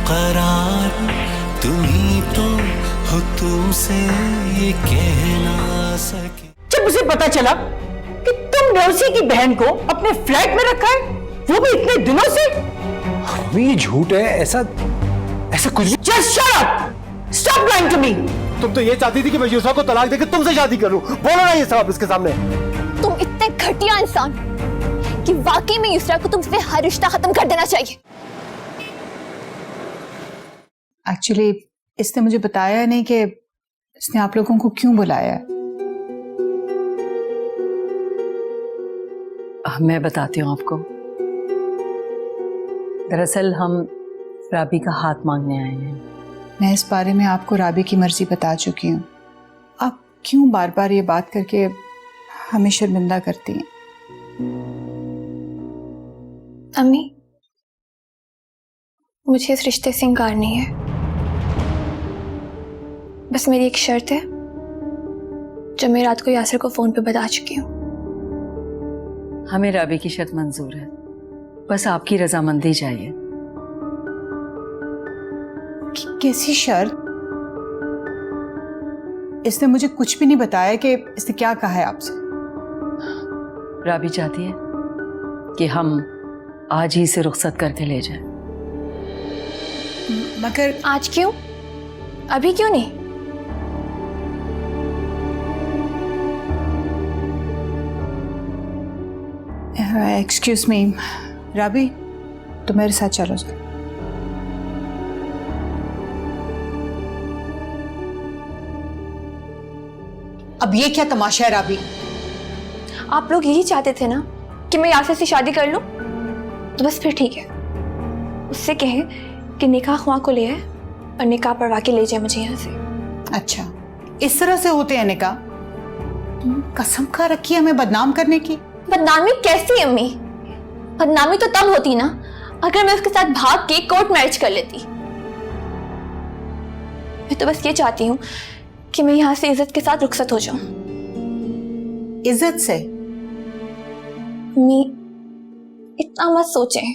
करार तुम ही तो हो, तुमसे ये कहना सके। जब मुझे पता चला कि तुमने उसी की बहन को अपने फ्लैट में रखा है, वो भी इतने दिनों से। अम्मी ये झूठ है, ऐसा कुछ भी। Just shut up! Stop lying to me! तुम तो ये चाहती थी कि मैं युसरा को तलाक देकर तुमसे शादी करूं। बोलो ना ये सब इसके सामने। तुम इतने घटिया इंसान कि वाकई में युसरा को तुमसे हर रिश्ता खत्म कर देना चाहिए। एक्चुअली इसने मुझे बताया नहीं कि इसने आप लोगों को क्यों बुलाया है। मैं बताती हूँ आपको। दरअसल हम राबी का हाथ मांगने आए हैं। मैं इस बारे में आपको राबी की मर्जी बता चुकी हूँ। आप क्यों बार बार ये बात करके हमें शर्मिंदा करती हैं? अम्मी, मुझे इस रिश्ते से इंकार नहीं है। बस मेरी एक शर्त है जो मैं रात को यासिर को फोन पे बता चुकी हूँ। हमें राबी की शर्त मंजूर है, बस आपकी रजामंदी चाहिए। कैसी शर्त? इसने मुझे कुछ भी नहीं बताया कि इसने क्या कहा है आपसे। राबी चाहती है कि हम आज ही इसे रुखसत करके ले जाएं। मगर आज क्यों? अभी क्यों नहीं? एक्सक्यूज मी राबी, तो मेरे साथ चलो। अब ये क्या तमाशा है राबी? आप लोग यही चाहते थे ना कि मैं यासिर से शादी कर लूं? तो बस फिर ठीक है, उससे कहें कि निकाह ख्वाह को ले आए और निकाह पढ़वा के ले जाए मुझे यहाँ से। अच्छा, इस तरह से होते हैं निकाह? कसम खा रखी है हमें बदनाम करने की। बदनामी कैसी अम्मी? बदनामी तो तब होती ना अगर मैं उसके साथ भाग के कोर्ट मैरिज कर लेती। मैं तो बस ये चाहती हूँ कि मैं यहाँ से इज्जत के साथ रुखसत हो जाऊं। इज्जत से? अम्मी, इतना मत सोचें।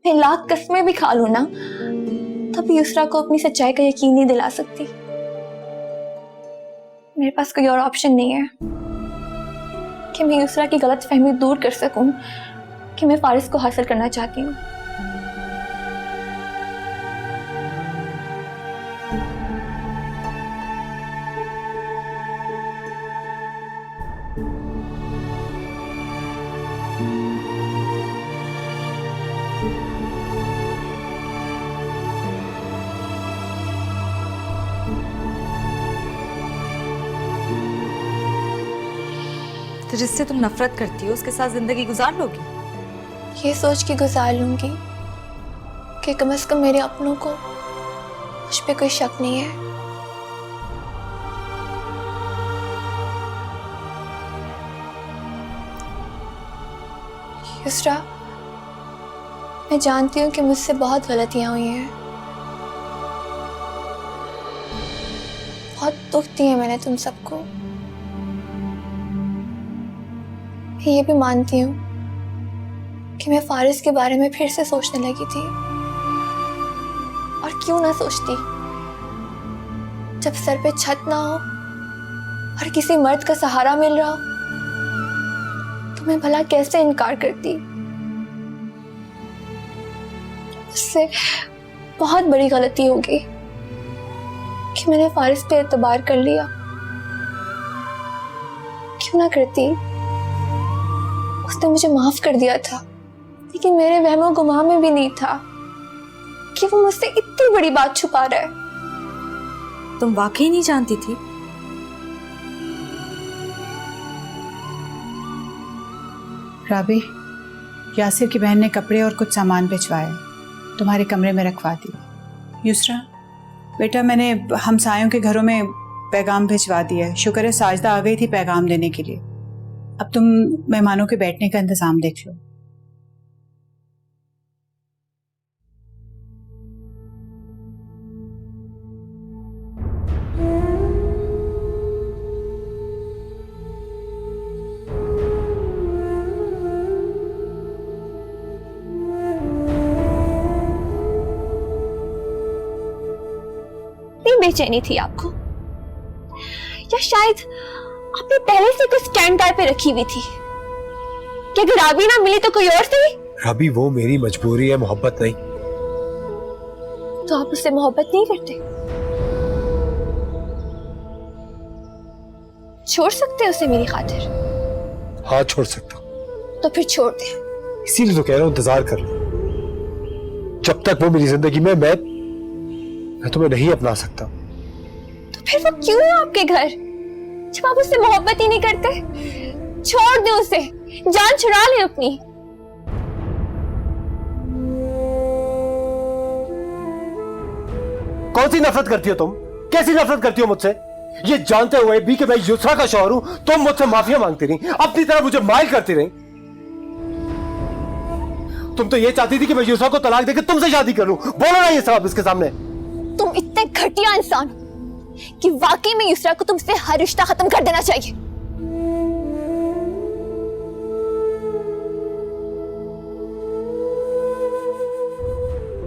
मैं लाख कस्में भी खा लूं ना, तब युसरा को अपनी सच्चाई का यकीन नहीं दिला सकती। मेरे पास कोई और ऑप्शन नहीं है कि मैं युसरा की गलत फहमी दूर कर सकूं कि मैं फारिस को हासिल करना चाहती हूँ। तो जिससे तुम नफरत करती हो उसके साथ जिंदगी गुजार लोगी? ये सोच के गुजार लूंगी कि कम से कम मेरे अपनों को मुझ पे कोई शक नहीं है। युसरा, मैं जानती हूँ कि मुझसे बहुत गलतियां हुई हैं, बहुत दुख दिए मैंने तुम सबको। मैं ये भी मानती हूँ कि मैं फारिस के बारे में फिर से सोचने लगी थी, और क्यों ना सोचती जब सर पे छत ना हो और किसी मर्द का सहारा मिल रहा हो, तो मैं भला कैसे इनकार करती। उससे बहुत बड़ी गलती होगी कि मैंने फारिस पे एतबार कर लिया। क्यों ना करती, उसने मुझे माफ कर दिया था, लेकिन मेरे वहमो गुमाह में भी नहीं था कि वो मुझसे इतनी बड़ी बात छुपा रहा है। तुम वाकई नहीं जानती थी? राबी, यासिर की बहन ने कपड़े और कुछ सामान भिजवाए, तुम्हारे कमरे में रखवा दिए। युसरा बेटा, मैंने हमसायों के घरों में पैगाम भिजवा दिया है। शुक्र है साजिदा आ गई थी पैगाम देने के लिए। अब तुम मेहमानों के बैठने का इंतजाम देख लो। बेचैनी थी आपको, या शायद आपने पहले से कुछ स्टैंड बाय पे रखी हुई थी कि अगर राबी ना मिली तो कोई और सही? राबी, वो मेरी मजबूरी है, मोहब्बत नहीं। तो आप उससे मोहब्बत नहीं करते? छोड़ सकते हो उसे मेरी खातिर? हाँ, छोड़ सकता हूँ। तो फिर छोड़ दे। इसीलिए तो कह रहा हूँ, इंतजार कर लो। जब तक वो मेरी जिंदगी में, मैं तुम्हें नहीं अपना सकता। तो फिर वो क्यों है आपके घर जब आप उससे मोहब्बत ही नहीं करते? छोड़ दे उसे, जान छुड़ा ले अपनी। कौन सी नफरत करती हो तुम? कैसी नफरत करती हो मुझसे? ये जानते हुए भी कि मैं युसरा का शौहर हूं, तुम मुझसे माफिया मांगती रही, अपनी तरह मुझे माइल करती रही। तुम तो ये चाहती थी कि मैं युसरा को तलाक देकर तुमसे शादी करूं। बोलो ना ये सब इसके सामने। तुम इतने घटिया इंसान कि वाकई में युसरा को तुमसे हर रिश्ता खत्म कर देना चाहिए।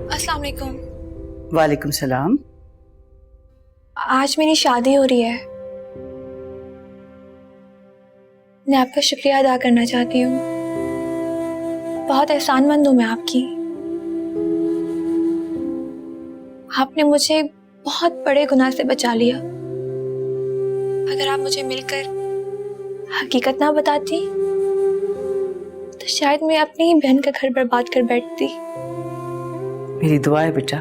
अस्सलाम वालेकुम। वालेकुम सलाम। आज मेरी शादी हो रही है, मैं आपका शुक्रिया अदा करना चाहती हूँ। बहुत एहसानमंद हूँ मैं आपकी। आपने मुझे बहुत बड़े गुनाह से बचा लिया। अगर आप मुझे मिलकर हकीकत ना बताती तो शायद मैं अपनी ही बहन का घर बर्बाद कर बैठती। मेरी दुआ है बेटा,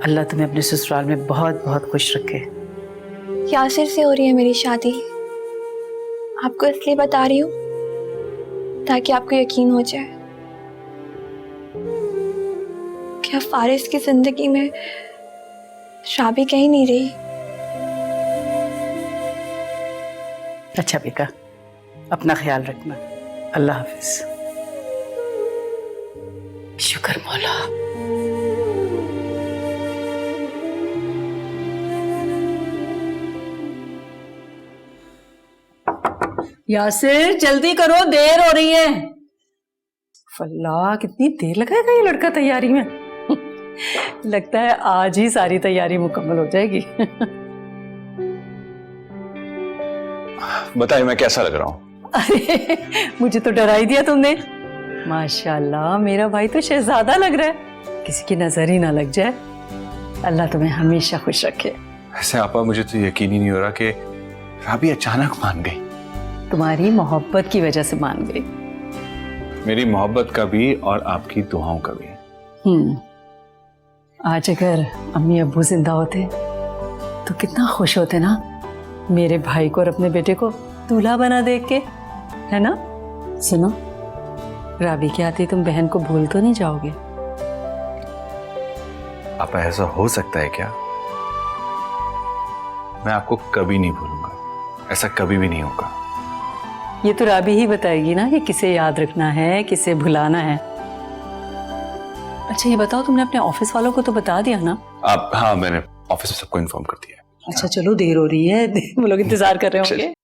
अल्लाह तुम्हें अपने ससुराल में बहुत बहुत खुश रखे। यासिर से हो रही है मेरी शादी। आपको इसलिए बता रही हूँ ताकि आपको यकीन हो जाए कि अब फारिस की जिंदगी में शाबी कहीं नहीं रही। अच्छा बेटा, अपना ख्याल रखना। अल्लाह हाफिज। शुक्र मौला। यासिर जल्दी करो, देर हो रही है। फल्ला, कितनी देर लगाएगा ये लड़का तैयारी में। लगता है आज ही सारी तैयारी मुकम्मल हो जाएगी। बताइए मैं कैसा लग रहा हूँ? अरे मुझे तो डरा ही दिया तुमने। माशाल्लाह, मेरा भाई तो शहजादा लग रहा है, किसी की नजर ही ना लग जाए। अल्लाह तुम्हें हमेशा खुश रखे। ऐसे आपा, मुझे तो यकीन ही नहीं हो रहा कि राबी अचानक मान गई। तुम्हारी मोहब्बत की वजह से मान गई। मेरी मोहब्बत का भी और आपकी दुआओं का भी। आज अगर अम्मी अब्बू जिंदा होते तो कितना खुश होते ना, मेरे भाई को और अपने बेटे को दूल्हा बना देख के, है ना? सुनो, राबी के आते तुम बहन को भूल तो नहीं जाओगे? आपा, ऐसा हो सकता है क्या? मैं आपको कभी नहीं भूलूंगा, ऐसा कभी भी नहीं होगा। ये तो राबी ही बताएगी ना कि किसे याद रखना है, किसे भुलाना है। अच्छा ये बताओ, तुमने अपने ऑफिस वालों को तो बता दिया ना? आप? हाँ, मैंने ऑफिस में सबको इन्फॉर्म कर दिया। अच्छा चलो, देर हो रही है, वो लोग इंतजार कर रहे होंगे।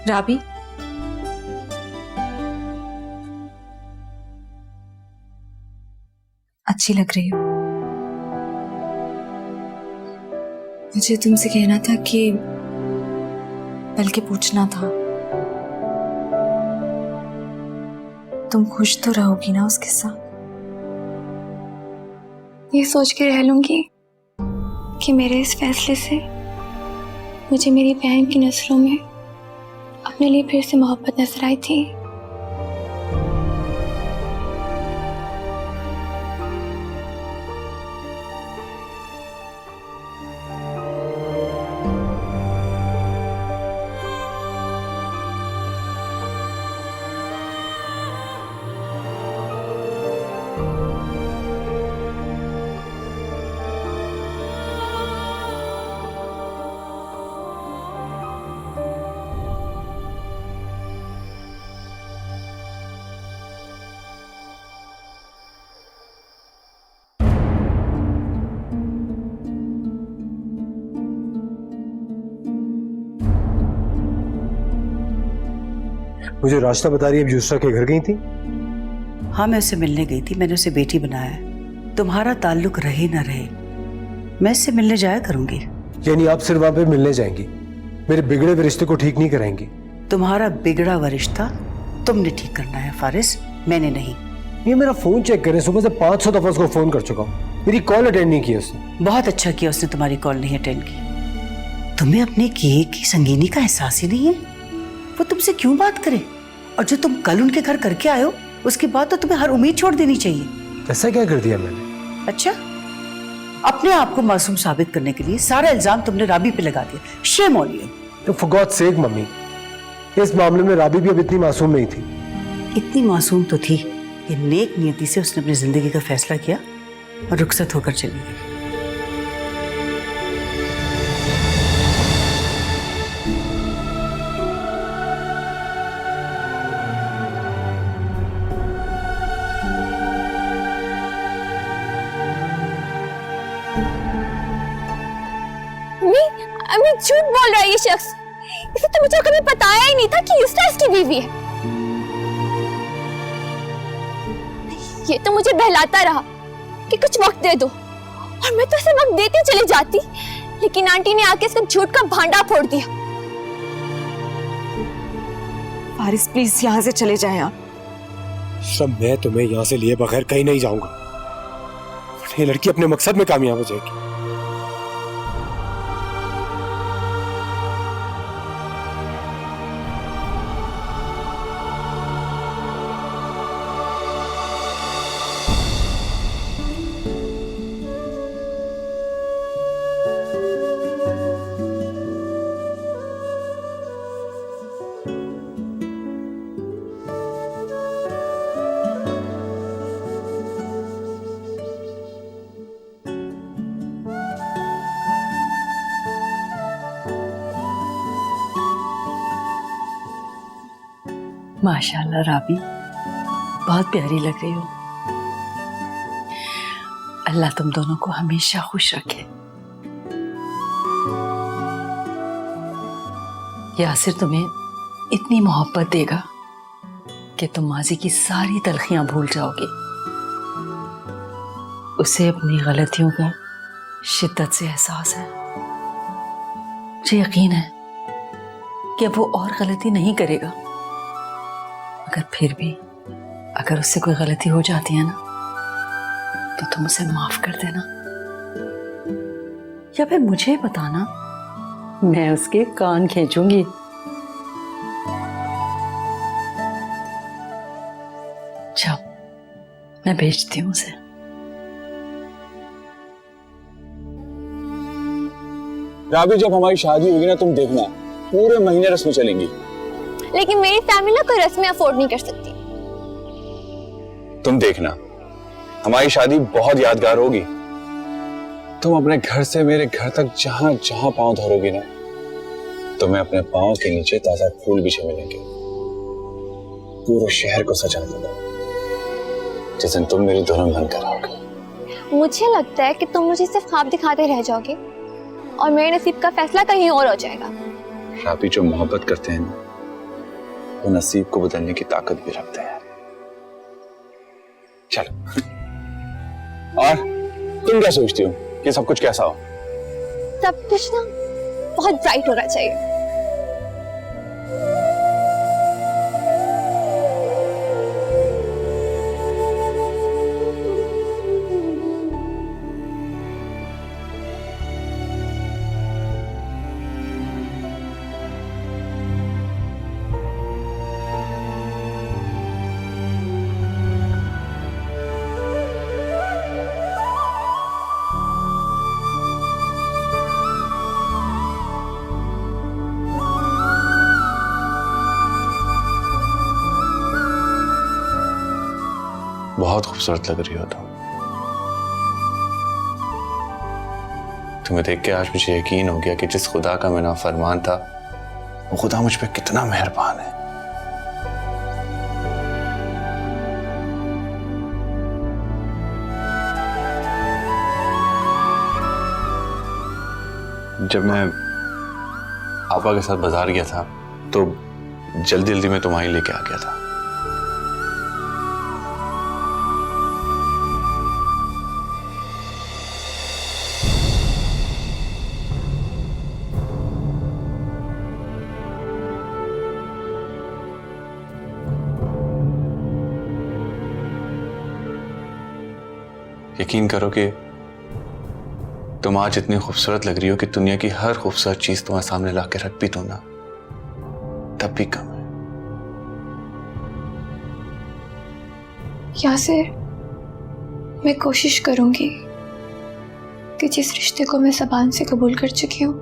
राबी, अच्छी लग रही हो। मुझे तुमसे कहना था कि बल्कि पूछना था, तुम खुश तो रहोगी ना उसके साथ? ये सोच के रह लूंगी कि मेरे इस फैसले से मुझे मेरी बहन की नजरों में अपने लिए फिर से मोहब्बत नजर आई थी। मुझे रास्ता बता रही है, अब युसरा के घर गई थी? हाँ, मैं उससे मिलने गई थी, मैंने उसे बेटी बनाया है। तुम्हारा ताल्लुक रहे ना रहे, मैं इससे मिलने जाया करूंगी। यानी आप सिर्फ वहां पे मिलने जाएंगी, मेरे बिगड़े हुए रिश्ते को ठीक नहीं कराएंगी? तुम्हारा बिगड़ा हुआ रिश्ता तुमने ठीक करना है फारिस, मैंने नहीं। ये मेरा फोन चेक करें, सुबह से 500 दफा उसको फोन कर चुका हूँ, मेरी कॉल अटेंड नहीं की उसने। बहुत अच्छा किया उसने तुम्हारी कॉल नहीं अटेंड की। तुम्हें अपने किए की संगीनी का एहसास ही नहीं है। वो तुमसे क्यों बात करे? और जो तुम कल उनके घर करके आए हो, उसके बाद तो तुम्हें हर उम्मीद छोड़ देनी चाहिए। ऐसा क्या कर दिया मैंने? अच्छा, अपने आप को मासूम साबित करने के लिए सारा इल्जाम तुमने राबी पे लगा दिया। Shame on you. तो फॉर गॉड सेक मम्मी, इस मामले में राबी भी अब इतनी मासूम नहीं थी। इतनी मासूम तो थी कि नेक नियति से उसने अपनी जिंदगी का फैसला किया और रुखसत होकर चली गई। अम्मी झूठ बोल रहा है ये शख्स। इसे तो मुझे कभी बताया ही नहीं था कि युसरा इसकी बीवी है। ये तो मुझे बहलाता रहा कि कुछ वक्त दे दो, और मैं तो इसे वक्त देती चली जाती, लेकिन आंटी ने आके इसका झूठ का भांडा फोड़ दिया। फारिस प्लीज यहाँ से चले जाएं आप। सब मैं तुम्हें यहाँ से लिए बगैर कहीं नहीं जाऊंगा। ये लड़की अपने मकसद में कामयाब हो जाएगी। माशाल्लाह राबी, बहुत प्यारी लग रही हो। अल्लाह तुम दोनों को हमेशा खुश रखे। यासिर तुम्हें इतनी मोहब्बत देगा कि तुम माजी की सारी तलखियां भूल जाओगे। उसे अपनी गलतियों का शिद्दत से एहसास है। मुझे यकीन है कि अब वो और गलती नहीं करेगा। अगर फिर भी अगर उससे कोई गलती हो जाती है ना, तो तुम उसे माफ कर देना, या फिर मुझे बताना, मैं उसके कान खींचूंगी। जाओ, मैं भेजती हूँ उसे। राबी, जब हमारी शादी होगी ना, तुम देखना पूरे महीने रस्में चलेंगी। लेकिन मेरी फैमिली ना कोई रस्में अफोर्ड नहीं कर सकती। तुम देखना, हमारी शादी बहुत यादगार होगी। तुम अपने घर से मेरे घर तक जहां जहां पांव धरोगी ना, तुम्हें अपने पांव के नीचे ताजा फूल बिछे मिलेंगे। पूरे शहर को सजा दूंगा जिस दिन तुम मेरी दुल्हन बनकर आओगे। मुझे लगता है कि तुम मुझे सिर्फ ख्वाब दिखाते रह जाओगे और मेरे नसीब का फैसला कहीं और हो जाएगा। राबी, जो मोहब्बत करते हैं ना, वो नसीब को बदलने की ताकत भी रखते हैं। चलो, और तुम क्या सोचती हो कि सब कुछ कैसा हो? सब कुछ ना बहुत ब्राइट होना चाहिए। बहुत खूबसूरत लग रही हो तुम। तुम्हें देख के आज मुझे यकीन हो गया कि जिस खुदा का मैं नाफरमान था, वो खुदा मुझ पे कितना मेहरबान है। जब मैं आपा के साथ बाजार गया था, तो जल्दी जल्दी में तुम्हारी लेके आ गया था। यकीन करो कि तुम आज इतनी खूबसूरत लग रही हो कि दुनिया की हर खूबसूरत चीज तुम्हारे सामने ला के रख भी दो ना, तब भी कम है। यासिर, मैं कोशिश करूंगी कि जिस रिश्ते को मैं ज़बान से कबूल कर चुकी हूँ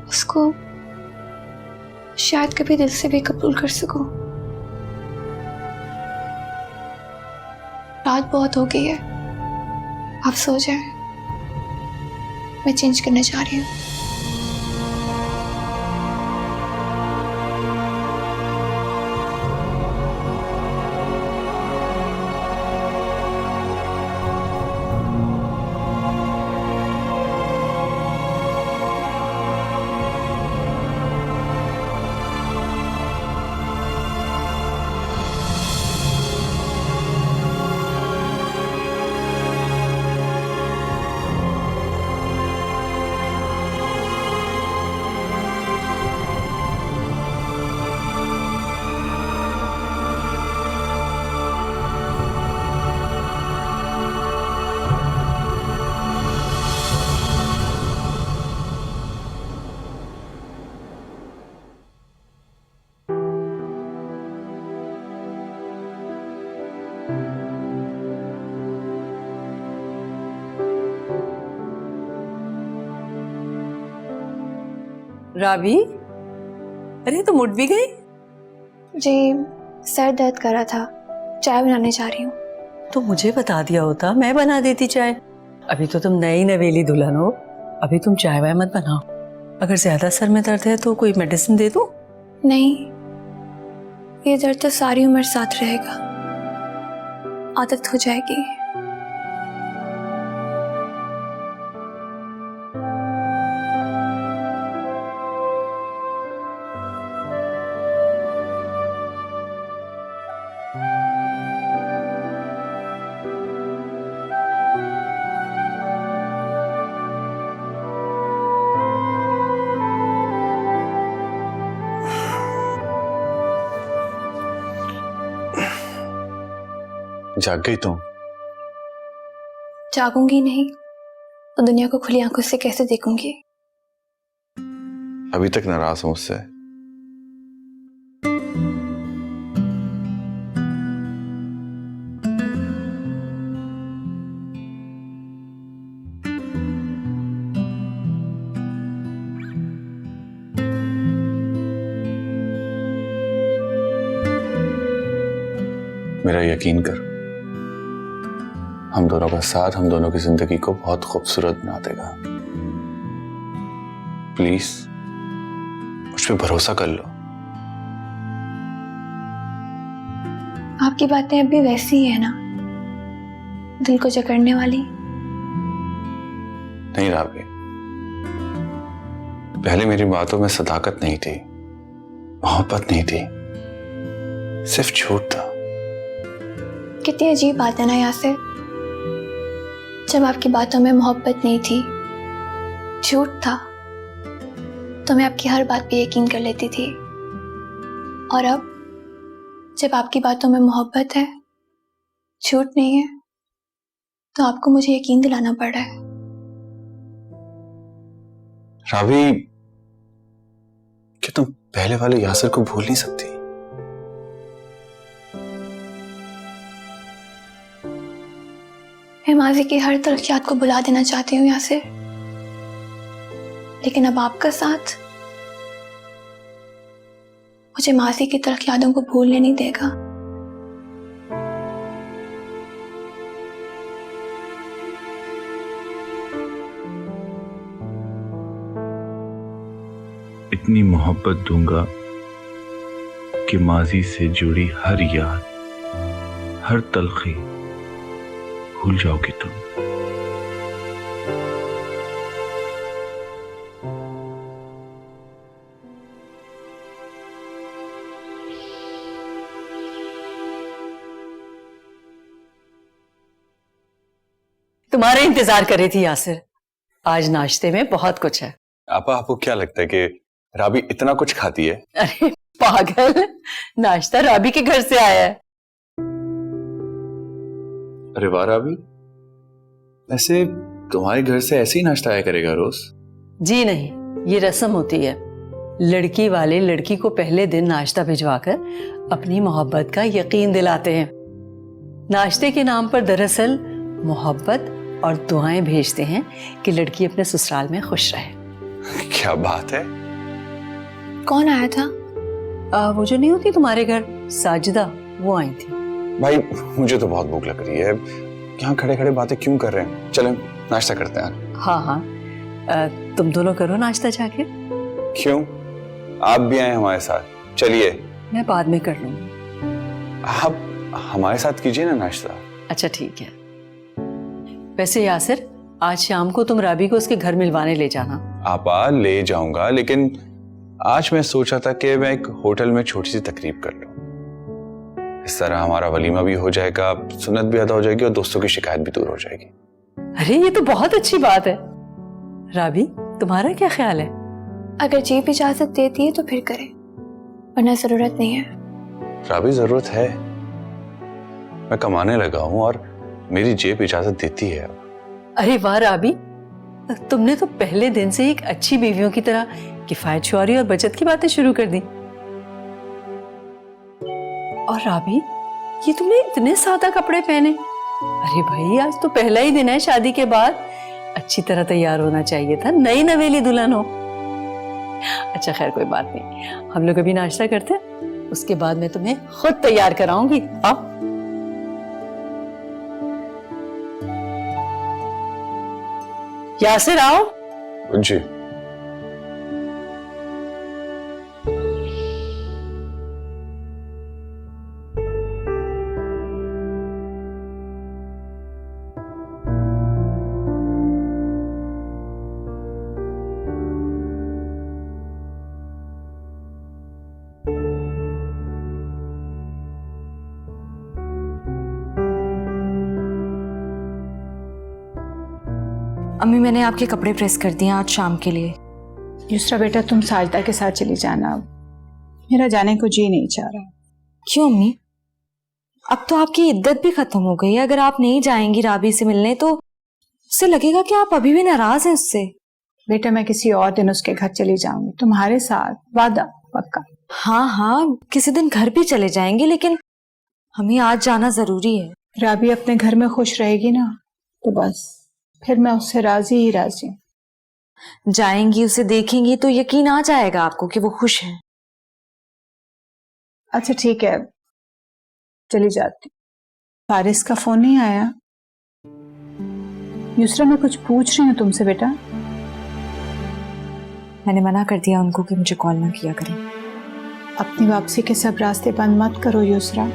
उसको शायद कभी दिल से भी कबूल कर सकूं। रात बहुत हो गई है, आप सो जाएं, मैं चेंज करने जा रही हूँ। राबी, अरे तुम उठ भी गई? जी, सर दर्द कर रहा था, चाय बनाने जा रही हूँ। तो मुझे बता दिया होता, मैं बना देती चाय। अभी तो तुम नई नवेली दुल्हन हो, अभी तुम चाय वाय मत बनाओ। अगर ज्यादा सर में दर्द है तो कोई मेडिसिन दे दूं? नहीं, ये दर्द तो सारी उम्र साथ रहेगा, आदत हो जाएगी। जाग गई तुम? जागूंगी नहीं तो दुनिया को खुली आंखों से कैसे देखूंगी? अभी तक नाराज हो मुझसे? मेरा यकीन कर, हम दोनों का साथ हम दोनों की जिंदगी को बहुत खूबसूरत बना देगा। प्लीज मुझ पे भरोसा कर लो। आपकी बातें अभी वैसी ही है ना, दिल को जकड़ने वाली? नहीं राबी, पहले मेरी बातों में सदाकत नहीं थी, मोहब्बत नहीं थी, सिर्फ झूठ था। कितनी अजीब बात है ना यासिर, जब आपकी बातों में मोहब्बत नहीं थी, झूठ था, तो मैं आपकी हर बात पे यकीन कर लेती थी। और अब जब आपकी बातों में मोहब्बत है, झूठ नहीं है, तो आपको मुझे यकीन दिलाना पड़ रहा है। राबी, क्या तुम पहले वाले यासिर को भूल नहीं सकती? मैं माजी की हर तलख याद को भुला देना चाहती हूँ यासिर, लेकिन अब आपका साथ मुझे माजी की तलख यादों को भूलने नहीं देगा। इतनी मोहब्बत दूंगा कि माजी से जुड़ी हर याद, हर तलखी भूल जाओगी तुम। इंतजार कर रही थी यासिर। आज नाश्ते में बहुत कुछ है। आपा, आपको क्या लगता है कि राबी इतना कुछ खाती है? अरे पागल, नाश्ता राबी के घर से आया है। अरे वाह राबी, वैसे तुम्हारे घर से ऐसे ही नाश्ता आया करेगा रोज? जी नहीं, ये रस्म होती है। लड़की वाले लड़की को पहले दिन नाश्ता भिजवाकर अपनी मोहब्बत का यकीन दिलाते हैं। नाश्ते के नाम पर दरअसल मोहब्बत और दुआएं भेजते हैं कि लड़की अपने ससुराल में खुश रहे। क्या बात है। कौन आया था? वो जो नहीं होती तुम्हारे घर साजिदा, वो आई थी। भाई मुझे तो बहुत भूख लग रही है, यहाँ खड़े खड़े बातें क्यों कर रहे हैं? चलें नाश्ता करते हैं। हाँ हाँ, तुम दोनों करो नाश्ता जाके। क्यों, आप भी आए हमारे साथ? चलिए। मैं बाद में कर लूंगी। आप हमारे साथ कीजिए ना नाश्ता। अच्छा ठीक है। वैसे यासिर, आज शाम को तुम राबी को उसके घर मिलवाने ले जाना। आपा ले जाऊंगा, लेकिन आज मैं सोचा था कि मैं एक होटल में छोटी सी तकरीब कर लूं। इस तरह हमारा वलीमा भी हो जाएगा, सुन्नत भी अदा हो जाएगी और दोस्तों की शिकायत भी दूर हो जाएगी। अरे ये तो बहुत अच्छी बात है। राबी, तुम्हारा क्या ख्याल है? अगर जेब इजाजत देती है तो फिर करें, वरना जरूरत नहीं है। राबी जरूरत है, मैं कमाने लगा हूं और मेरी जेब इजाजत देती है। अरे वाह राबी, तुमने तो पहले दिन से एक अच्छी बीवियों की तरह किफायत शुमारी और बचत की बातें शुरू कर दी। और राबी, ये तुमने इतने सादा कपड़े पहने। अरे भाई, आज तो पहला ही दिन है शादी के बाद, अच्छी तरह तैयार होना चाहिए था, नई नवेली दुल्हन हो। अच्छा खैर कोई बात नहीं, हम लोग अभी नाश्ता करते हैं, उसके बाद मैं तुम्हें खुद तैयार कराऊंगी। आओ। यासिर आओ। जी। अम्मी, मैंने आपके कपड़े प्रेस कर दिए आज शाम के लिए। युसरा बेटा, तुम साजिदा के साथ चली जाना, मेरा जाने को जी नहीं चाह रहा। क्यों अम्मी? अब तो आपकी इद्दत भी खत्म हो गई है। अगर आप नहीं जाएंगी राबी से मिलने तो उससे लगेगा कि आप अभी भी नाराज हैं उससे। बेटा, मैं किसी और दिन उसके घर चली जाऊंगी, तुम्हारे साथ, वादा पक्का। हाँ हाँ, किसी दिन घर भी चले जाएंगे, लेकिन हमें आज जाना जरूरी है। राबी अपने घर में खुश रहेगी ना, तो बस फिर मैं उससे राजी ही राजी हूँ। जाएंगी, उसे देखेंगी तो यकीन आ जाएगा आपको कि वो खुश है। अच्छा ठीक है, चली जाती। फारिस का फोन नहीं आया? युसरा, मैं कुछ पूछ रही हूँ तुमसे बेटा। मैंने मना कर दिया उनको कि मुझे कॉल ना किया करें। अपनी वापसी के सब रास्ते बंद मत करो युसरा।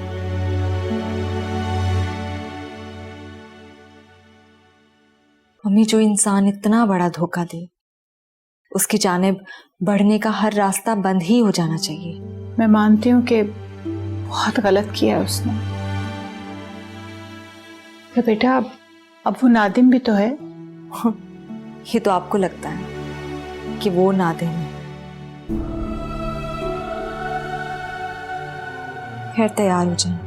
मम्मी, जो इंसान इतना बड़ा धोखा दे, उसकी जानिब बढ़ने का हर रास्ता बंद ही हो जाना चाहिए। मैं मानती हूँ कि बहुत गलत किया है उसने, तो बेटा अब वो नादिम भी तो है। ये तो आपको लगता है कि वो नादिम है। खैर, तैयार हो जाए।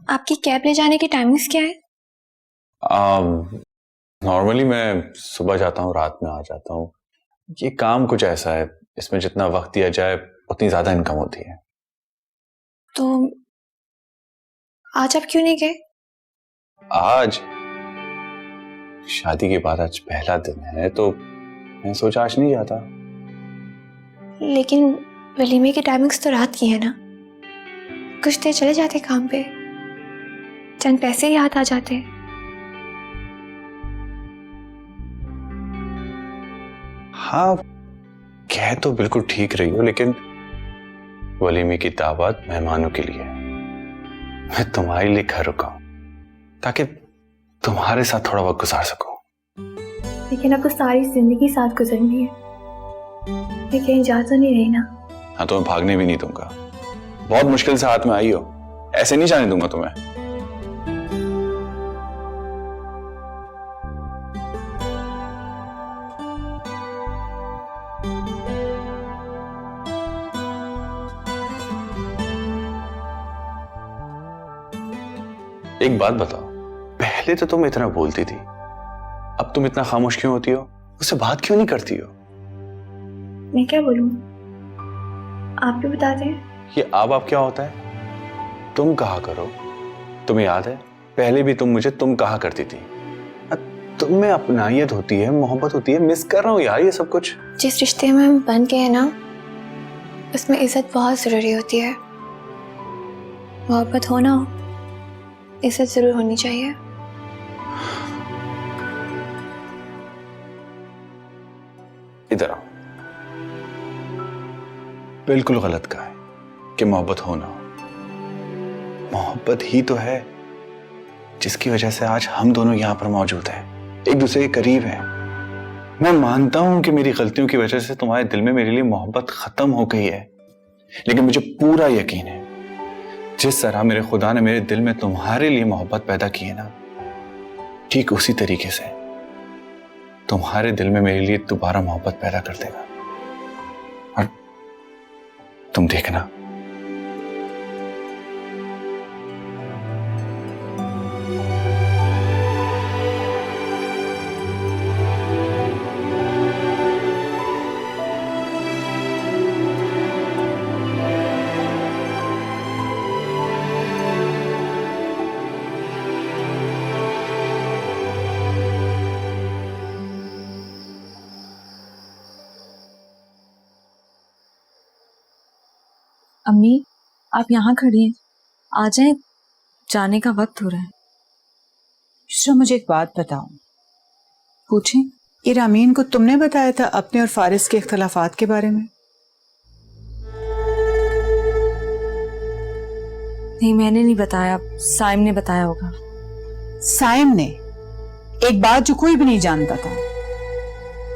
आपकी कैब ले जाने की टाइमिंग्स क्या है? नॉर्मली मैं सुबह जाता हूँ, रात में आ जाता हूँ। ये काम कुछ ऐसा है, इसमें जितना वक्त दिया जाए उतनी ज्यादा इनकम होती है। तो आज आप क्यों नहीं गए? आज शादी के बाद आज पहला दिन है, तो मैं सोचा आज नहीं जाता। लेकिन वलीमे की टाइमिंग्स तो रात की है ना, कुछ देर चले जाते काम पे, चंद पैसे याद आ जाते। हाँ, कह तो बिल्कुल ठीक रही हो, लेकिन वलीमे की दावत मेहमानों के लिए, मैं तुम्हारे लिए घर रुका हूं ताकि तुम्हारे साथ थोड़ा वक्त गुजार सकूं। लेकिन अब तो सारी जिंदगी साथ गुजरनी है, ये कहीं जा तो नहीं रही ना? हाँ, तो मैं भागने भी नहीं दूंगा। बहुत मुश्किल से हाथ में आई हो, ऐसे नहीं जाने दूंगा तुम्हें। एक बात बताओ, पहले तो तुम इतना बोलती थी, अब तुम इतना खामोश क्यों होती हो? उससे बात क्यों नहीं करती हो? मैं क्या बोलूं, आप भी बता दें। ये आप क्या होता है? तुम कहा करो। तुम्हें याद है, पहले भी तुम मुझे तुम कहा करती थी। तुम में अपनायत होती है, मोहब्बत होती है। मिस कर रहा हूं यार ये सब कुछ। जिस रिश्ते में हम बन गए हैं ना, उसमें इज्जत बहुत जरूरी होती है। मोहब्बत हो ना हो, इज्जत जरूर होनी चाहिए। इधर आओ। बिल्कुल गलत कहा है कि मोहब्बत हो ना हो। मोहब्बत ही तो है जिसकी वजह से आज हम दोनों यहां पर मौजूद हैं, एक दूसरे के करीब हैं। मैं मानता हूं कि मेरी गलतियों की वजह से तुम्हारे दिल में मेरे लिए मोहब्बत खत्म हो गई है, लेकिन मुझे पूरा यकीन है जिस तरह मेरे खुदा ने मेरे दिल में तुम्हारे लिए मोहब्बत पैदा की है ना, ठीक उसी तरीके से तुम्हारे दिल में मेरे लिए दोबारा मोहब्बत पैदा कर देगा। और तुम देखना, अम्मी आप यहाँ खड़ी हैं, आ जाएं, जाने का वक्त हो रहा है। युसरा, मुझे एक बात बताओ। पूछें। ये रामीन को तुमने बताया था अपने और फारिस के इख्तलाफात के बारे में? नहीं, मैंने नहीं बताया, साइम ने बताया होगा। साइम ने? एक बात जो कोई भी नहीं जानता था,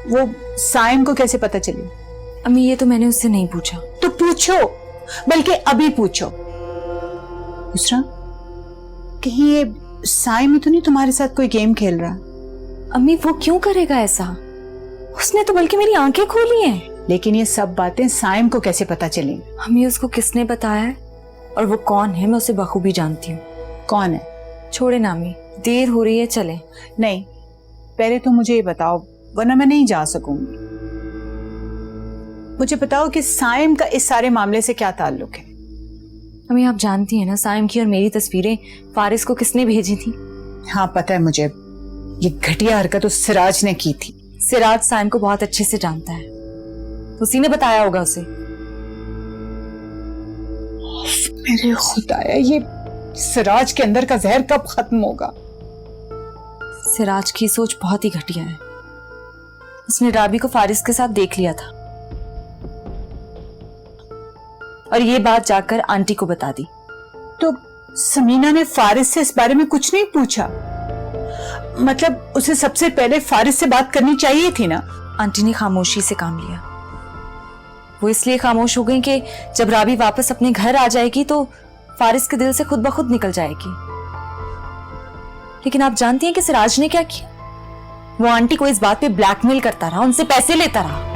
वो साइम को कैसे पता चली? अम्मी ये तो मैंने उससे नहीं पूछा। तो पूछो, बल्कि अभी पूछो। दूसरा, कहीं ये साइम तो नहीं तुम्हारे साथ कोई गेम खेल रहा? अम्मी वो क्यों करेगा ऐसा? उसने तो बल्कि मेरी आंखें खोली हैं। लेकिन ये सब बातें साइम को कैसे पता चली? अम्मी उसको किसने बताया है और वो कौन है, मैं उसे बखूबी जानती हूँ। कौन है? छोड़े ना अम्मी, देर हो रही है, चले। नहीं, पहले तो मुझे ये बताओ, वरना मैं नहीं जा सकूंगी। मुझे बताओ कि साइम का इस सारे मामले से क्या ताल्लुक है? अम्मी आप जानती हैं ना, साइम की और मेरी तस्वीरें फारिस को किसने भेजी थी? हाँ पता है मुझे, ये घटिया हरकत उस सिराज ने की थी। सिराज साइम को बहुत अच्छे से जानता है, उसी ने बताया होगा उसे। मेरे खुदाया, ये सिराज के अंदर का जहर कब खत्म होगा? सिराज की सोच बहुत ही घटिया है। उसने राबी को फारिस के साथ देख लिया था और ये बात जाकर आंटी को बता दी। तो समीना ने फारिस से इस बारे में कुछ नहीं पूछा? मतलब उसे सबसे पहले फारिस से बात करनी चाहिए थी ना? आंटी ने खामोशी से काम लिया। वो इसलिए खामोश हो गई कि जब राबी वापस अपने घर आ जाएगी तो फारिस के दिल से खुद ब खुद निकल जाएगी। लेकिन आप जानती हैं कि सिराज ने क्या किया? वो आंटी को इस बात पे ब्लैकमेल करता रहा, उनसे पैसे लेता रहा।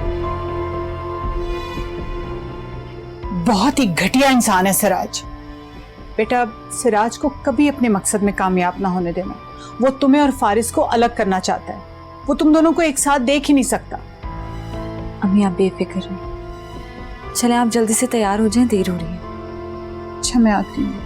बहुत ही घटिया इंसान है सिराज। बेटा, सिराज को कभी अपने मकसद में कामयाब ना होने देना। वो तुम्हें और फारिस को अलग करना चाहता है। वो तुम दोनों को एक साथ देख ही नहीं सकता। अम्मी आप बेफिक्र हैं, चले आप जल्दी से तैयार हो जाएं, देर हो रही है। अच्छा मैं आती हूँ।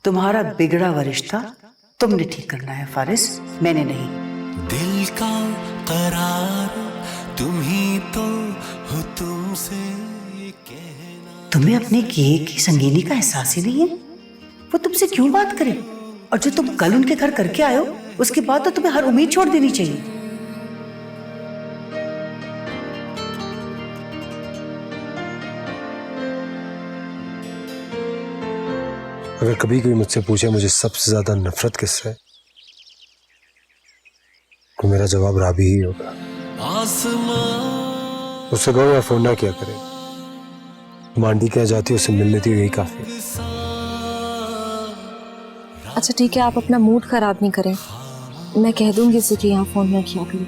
तुम्हारा बिगड़ा हुआ रिश्ता तुमने ठीक करना है फारिस, मैंने नहीं। दिल का करार तुम ही तो हो, तुमसे ये कहना। तुम्हें अपने किए की संगीनी का एहसास ही नहीं है? वो तुमसे क्यों बात करे? और जो तुम कल उनके घर करके आए हो, उसके बाद तो तुम्हें हर उम्मीद छोड़ देनी चाहिए। अगर कभी कोई मुझसे पूछे मुझे सबसे ज्यादा नफरत किससे, तो मेरा जवाब राबी ही होगा। आसमां उससे कहो या फोन ना किया करे, मांडी क्या जाती है, उससे मिलने थी, यही काफी है। अच्छा ठीक है, आप अपना मूड खराब नहीं करें, मैं कह दूंगी इसे कि यहाँ फोन ना किया करें।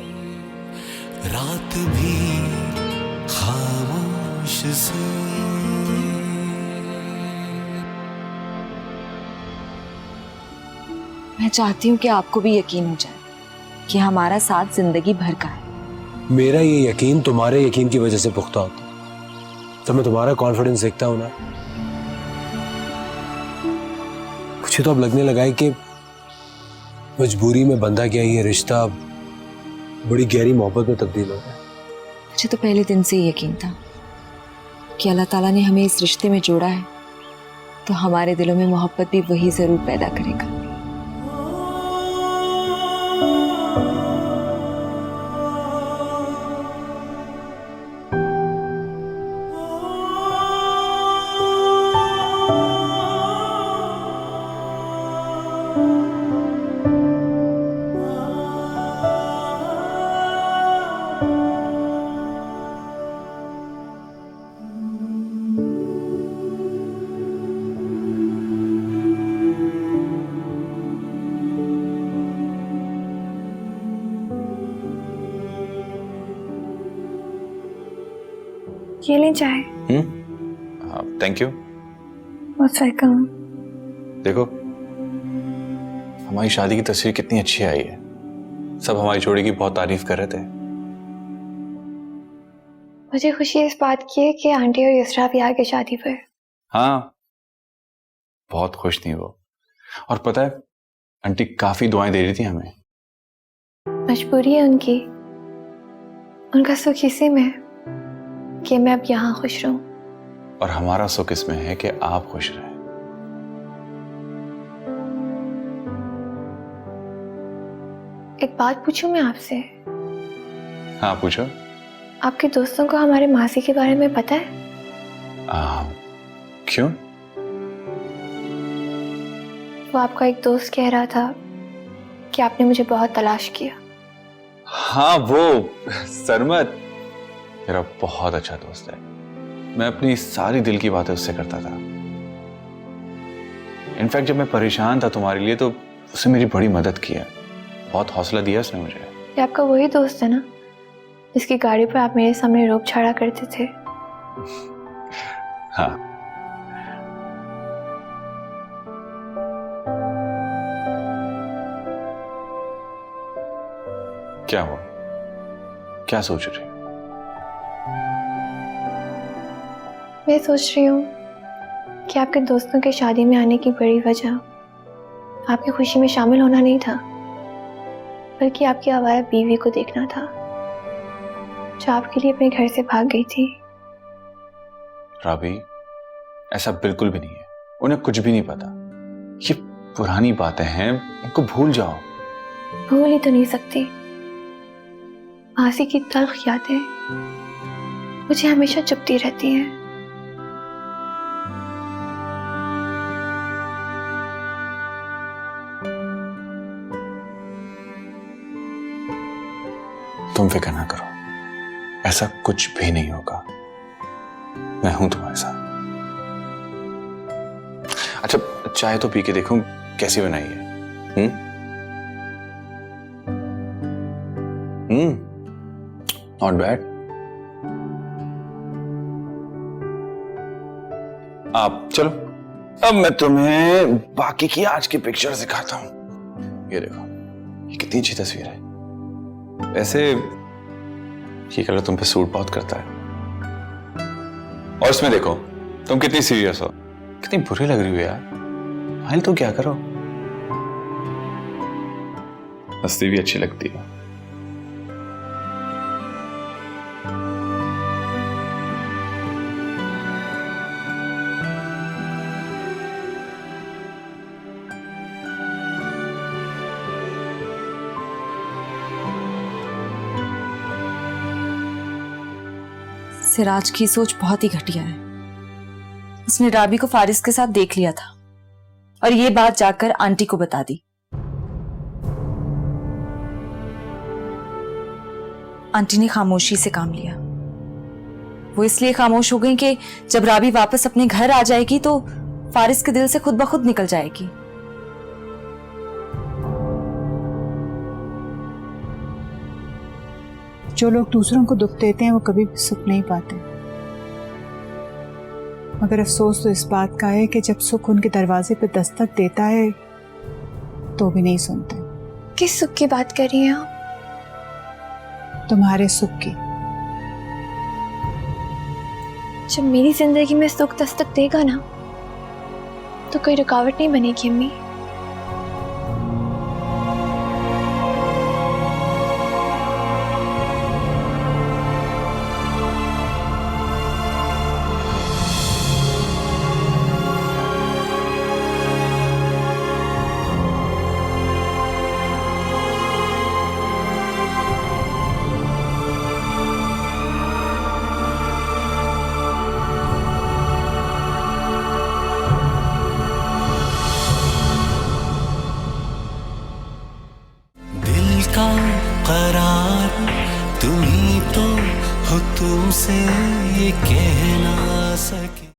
रात भी खामोश से मैं चाहती हूँ कि आपको भी यकीन हो जाए कि हमारा साथ जिंदगी भर का है। मेरा ये यकीन तुम्हारे यकीन की वजह से पुख्ता होता है। तो मैं तुम्हारा कॉन्फिडेंस देखता हूं ना, मुझे तो अब लगने लगा है कि मजबूरी में बंधा गया ये रिश्ता बड़ी गहरी मोहब्बत में तब्दील हो गया। मुझे तो पहले दिन से ही यकीन था कि अल्लाह ताला ने हमें इस रिश्ते में जोड़ा है, तो हमारे दिलों में मोहब्बत भी वही जरूर पैदा करेगा। ये लें चाय। Thank you. Most welcome. देखो हमारी शादी की तस्वीर कितनी अच्छी आई है, सब हमारी जोड़ी की बहुत तारीफ कर रहे थे। मुझे खुशी इस बात की है कि आंटी और युसरा भी आ गए शादी पर। हाँ बहुत खुश थी वो, और पता है आंटी काफी दुआएं दे रही थी हमें। मजबूरी है उनकी, उनका सुख इसी में है कि मैं अब यहाँ खुश रहूं। और हमारा सुख इसमें है कि आप खुश रहें। एक बात पूछूं मैं आपसे? हाँ पूछो। आपके दोस्तों को हमारे मासी के बारे में पता है? क्यों? वो आपका एक दोस्त कह रहा था कि आपने मुझे बहुत तलाश किया। हाँ वो सरमत मेरा बहुत अच्छा दोस्त है, मैं अपनी सारी दिल की बातें उससे करता था। इनफैक्ट जब मैं परेशान था तुम्हारे लिए तो उसने मेरी बड़ी मदद की है, बहुत हौसला दिया उसने मुझे। ये आपका वही दोस्त है ना जिसकी गाड़ी पर आप मेरे सामने रोक छाड़ा करते थे? हाँ। क्या हुआ, क्या सोच रही? मैं सोच रही हूँ कि आपके दोस्तों के शादी में आने की बड़ी वजह आपकी खुशी में शामिल होना नहीं था, बल्कि आपकी आवारा बीवी को देखना था जो आपके लिए अपने घर से भाग गई थी। राबी ऐसा बिल्कुल भी नहीं है, उन्हें कुछ भी नहीं पता, ये पुरानी बातें हैं, इनको भूल जाओ। भूल ही तो नहीं सकती, मासी की तल्ख यादें मुझे हमेशा चुभती रहती हैं। तुम फिक्र ना करो, ऐसा कुछ भी नहीं होगा, मैं हूं तुम्हारे साथ। अच्छा चाय तो पी के देखूं कैसी बनाई है। Not bad. आप चलो अब मैं तुम्हें बाकी की आज की पिक्चर दिखाता हूं। ये देखो ये कितनी अच्छी तस्वीर है। वैसे ये कलर तुम पे सूट बहुत करता है, और इसमें देखो तुम कितनी सीरियस हो, कितनी बुरी लग रही हो यार। स्माइल तो क्या करो, हंसती भी अच्छी लगती है। सिराज की सोच बहुत ही घटिया है। उसने राबी को फारिस के साथ देख लिया था और ये बात जाकर आंटी को बता दी। आंटी ने खामोशी से काम लिया। वो इसलिए खामोश हो गई कि जब राबी वापस अपने घर आ जाएगी तो फारिस के दिल से खुद ब खुद निकल जाएगी। जो लोग दूसरों को दुख देते हैं वो कभी भी सुख नहीं पाते, मगर अफसोस तो इस बात का है कि जब सुख उनके दरवाजे पे दस्तक देता है तो भी नहीं सुनते। किस सुख की बात कर रही हैं आप? तुम्हारे सुख की। जब मेरी जिंदगी में सुख दस्तक देगा ना तो कोई रुकावट नहीं बनेगी अम्मी। दिल का करार तुम ही तो हो, तुमसे ये कहना सके।